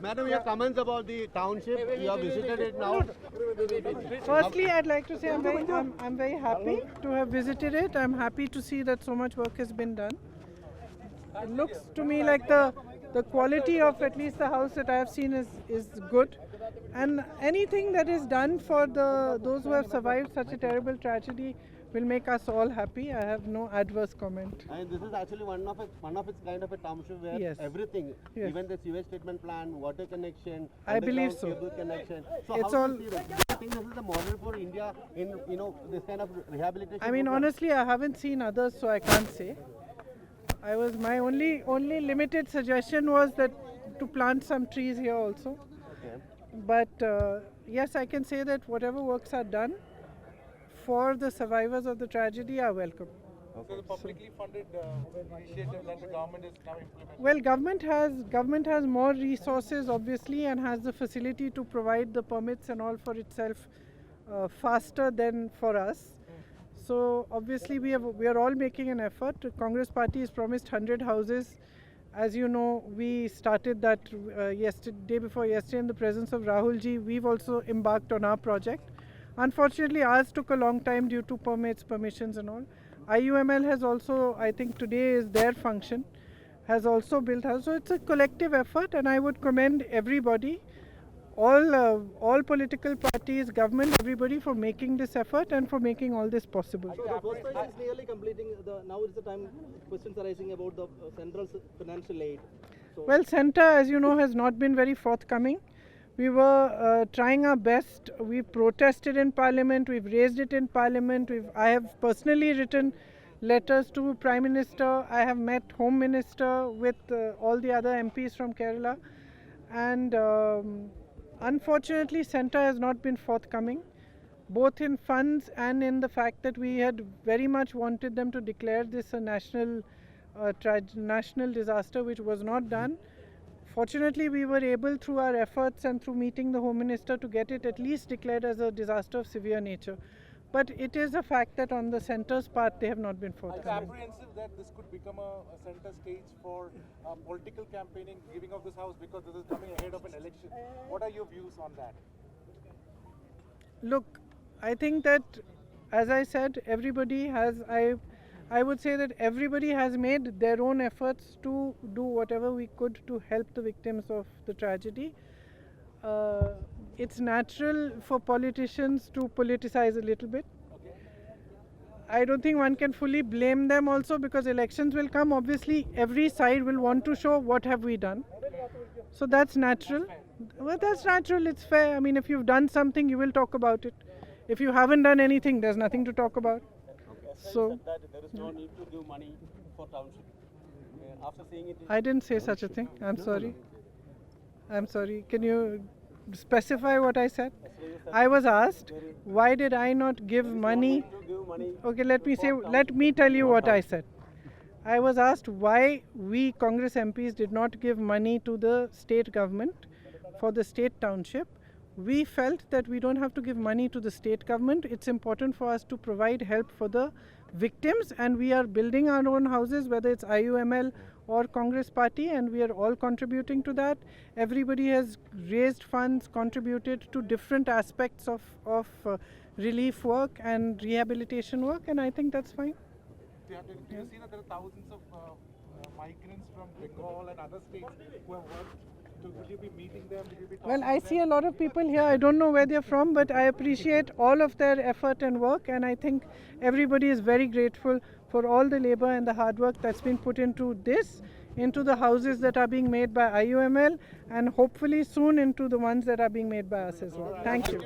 Madam, your comments about the township, you have visited it now. Firstly, I'd like to say I'm very happy to have visited it. I'm happy to see that so much work has been done. It looks to me like the quality of at least the house that I have seen is good. And anything that is done for those who have survived such a terrible tragedy will make us all happy. I have no adverse comment. And this is actually one of its kind of a township where Yes. everything, Yes. even the sewage treatment plant, water connection, I believe underground so. cable connection. So It's how all- do you see that? Do you think this is the model for India in this kind of rehabilitation? I mean, program? honestly, I haven't seen others, so I can't say. My only limited suggestion was that to plant some trees here also. Okay. But yes, I can say that whatever works are done for the survivors of the tragedy are welcome. So the publicly funded initiative that the government is now implementing. Well, government has more resources obviously and has the facility to provide the permits and all for itself faster than for us. So obviously we are all making an effort. The Congress Party has promised 100 houses. As you know, we started that day before yesterday in the presence of Rahul ji. We've also embarked on our project. Unfortunately, ours took a long time due to permissions and all. IUML has also, I think today is their function, has also built house. So it's a collective effort, and I would commend everybody, all political parties, government, everybody for making this effort and for making all this possible. So the first phase is nearly completing. Now is the time questions arising about the central financial aid. So Well, Centre, as you know, has not been very forthcoming. We were trying our best. We protested in Parliament. We've raised it in Parliament. I have personally written letters to Prime Minister. I have met Home Minister with all the other MPs from Kerala. And unfortunately, Centre has not been forthcoming, both in funds and in the fact that we had very much wanted them to declare this a national disaster, which was not done. Fortunately, we were able through our efforts and through meeting the Home Minister to get it at least declared as a disaster of severe nature. But it is a fact that on the Centre's part, they have not been It's forthcoming. apprehensive that this could become a center stage for political campaigning, giving of this house because this is coming ahead of an election. What are your views on that? Look, I think that, as I said, everybody has, I would say that everybody has made their own efforts to do whatever we could to help the victims of the tragedy. It's natural for politicians to politicize a little bit. I don't think one can fully blame them also because elections will come. Obviously, every side will want to show what have we done. So that's natural. Well, that's natural. It's fair. I mean, if you've done something, you will talk about it. If you haven't done anything, there's nothing to talk about. So that there is no need to give money for township. After seeing it, I didn't say such a thing. I'm sorry. I'm sorry. Can you specify what I said? I was asked, why did I not give money? Okay, let me tell you what I said. I was asked why we Congress MPs did not give money to the state government for the state township. We felt that we don't have to give money to the state government. It's important for us to provide help for the victims, and we are building our own houses, whether it's IUML or Congress Party, and we are all contributing to that. Everybody has raised funds, contributed to different aspects of relief work and rehabilitation work, and I think that's fine. Do you see that there are thousands of migrants from Bengal and other states who have worked? Will you be meeting them? Will you be talking Well, I to see them? a lot of people here. I don't know where they're from, but I appreciate all of their effort and work, and I think everybody is very grateful for all the labor and the hard work that's been put into the houses that are being made by IUML, and hopefully soon into the ones that are being made by us as well. Thank you.